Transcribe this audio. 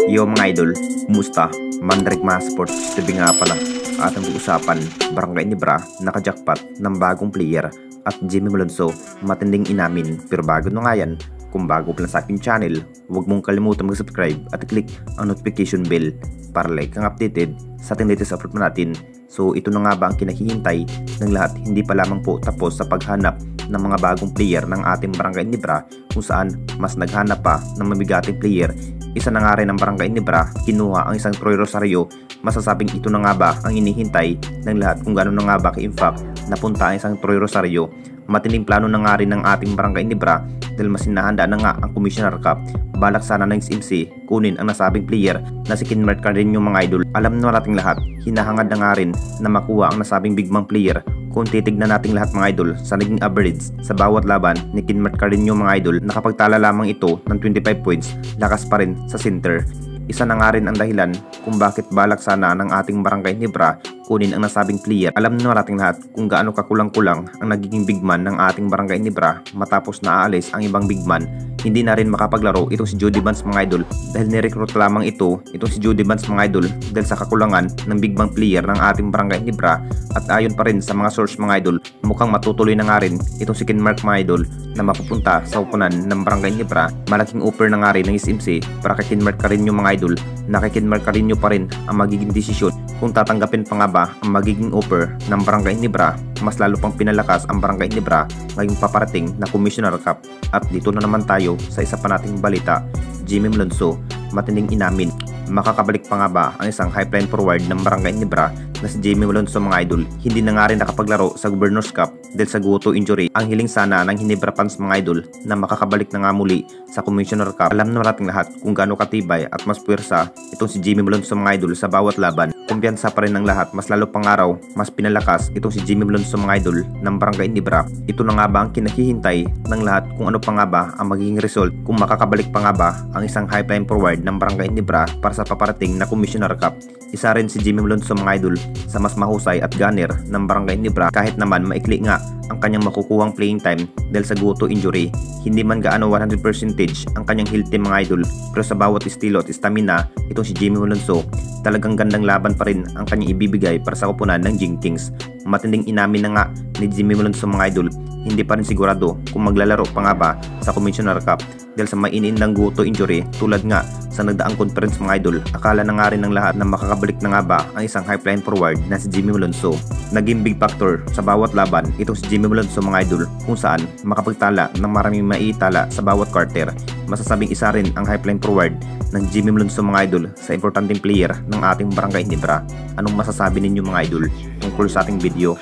Yo mga idol, kumusta? Mandrik mga sports, tabi nga pala ating pag-usapan, Barangay Nibra naka-jackpot ng bagong player at Jimmy Malonzo matinding inamin. Pero bago na nga yan, kung bago pa lang sa aking channel, huwag mong kalimutan mag-subscribe at click ang notification bell para like kang updated sa ating latest upload natin. So ito na nga ba ang kinahihintay ng lahat? Hindi pa lamang po tapos sa paghanap ng mga bagong player ng ating Barangay Nibra, kung saan mas naghanap pa ng mabigating player. Isa na nga rin ang Barangay Nibra, kinuha ang isang Troy Rosario. Masasabing ito na nga ba ang inihintay ng lahat, kung gano'n na nga ba ka-impact napunta ang isang Troy Rosario. Matinding plano na nga rin ng ating Barangay Nibra dahil mas hinahanda na nga ang Commissioner Cup. Balak sana ng SMC kunin ang nasabing player na si Kinmart Cardenio mga idol. Alam na nating lahat, hinahangad na nga rin na makuha ang nasabing bigmang player. Kung titignan nating lahat mga idol sa naging average sa bawat laban ni Kinmart Cardenio mga idol, nakapagtala lamang ito ng 25 points, lakas pa rin sa center. Isa na nga rin ang dahilan kung bakit balak sana ng ating Barangay Nibra kunin ang nasabing player. Alam na nating lahat kung gaano kakulang-kulang ang nagiging bigman ng ating Barangay Nibra matapos na aalis ang ibang bigman. Hindi na rin makapaglaro itong si Jody Vance mga idol dahil nirecruit lamang itong si Jody Vance mga idol dahil sa kakulangan ng bigmang player ng ating Barangay Nibra. At ayon pa rin sa mga source mga idol, mukhang matutuloy na nga rin itong si Kinmark mga idol na mapupunta sa upunan ng Barangay Nibra. Malaking offer na nga rin ng SMC para kay Kinmark Cardenio mga idol. Na kay Kinmark Cardenio pa rin ang magiging desisyon kung tatanggapin pa nga ba ang magiging offer ng Barangay Nibra. Mas lalo pang pinalakas ang Barangay Nibra ngayong paparating na Commissioner Cup. At dito na naman tayo sa isa pa nating balita, Jimmy Malonzo matinding inamin. Makakabalik pa nga ba ang isang high-flying forward ng Barangay Nibra na si Jimmy Malonzo mga idol? Hindi na nga rin nakapaglaro sa Governor's Cup dahil sa guto injury. Ang hiling sana ng Hinebra fans mga idol na makakabalik na nga muli sa Commissioner Cup. Alam na nating lahat kung gaano katibay at mas puwersa itong si Jimmy Malonzo mga idol sa bawat laban. Kumpiyansa pa rin ng lahat, mas lalo pang araw, mas pinalakas itong si Jimmy Malonzo mga idol ng Barangay Nibra. Ito na nga ba ang kinahihintay ng lahat, kung ano pa nga ba ang magiging result, kung makakabalik pa nga ba ang isang high-flying forward ng Barangay Nibra para sa paparating na Commissioner Cup. Isa rin si Jimmy Malonzo mga idol sa mas mahusay at gunner ng Barangay Nibra, kahit naman maikli nga ang kanyang makukuhang playing time dahil sa guto injury. Hindi man gaano 100% ang kanyang healthy mga idol, pero sa bawat estilo at stamina itong si Jimmy Malonzo, talagang gandang laban pa rin ang kanyang ibibigay para sa koponan ng Jing Kings. Matinding inamin na nga ni Jimmy Malonzo mga idol, hindi pa rin sigurado kung maglalaro pa nga ba sa Commissioner Cup dahil sa mainindang guto injury. Tulad nga sa nagdaang conference mga idol, akala na nga rin ng lahat na makakabalik na nga ba ang isang high-flying forward na si Jimmy Malonzo. Naging big factor sa bawat laban itong si Jimmy Malonzo mga idol, kung saan makapagtala ng maraming maiitala sa bawat quarter. Masasabing isa rin ang high-flying forward ng Jimmy Malonzo mga idol sa importanteng player ng ating Barangay Nibra. Anong masasabi ninyo mga idol tungkol sa ating video?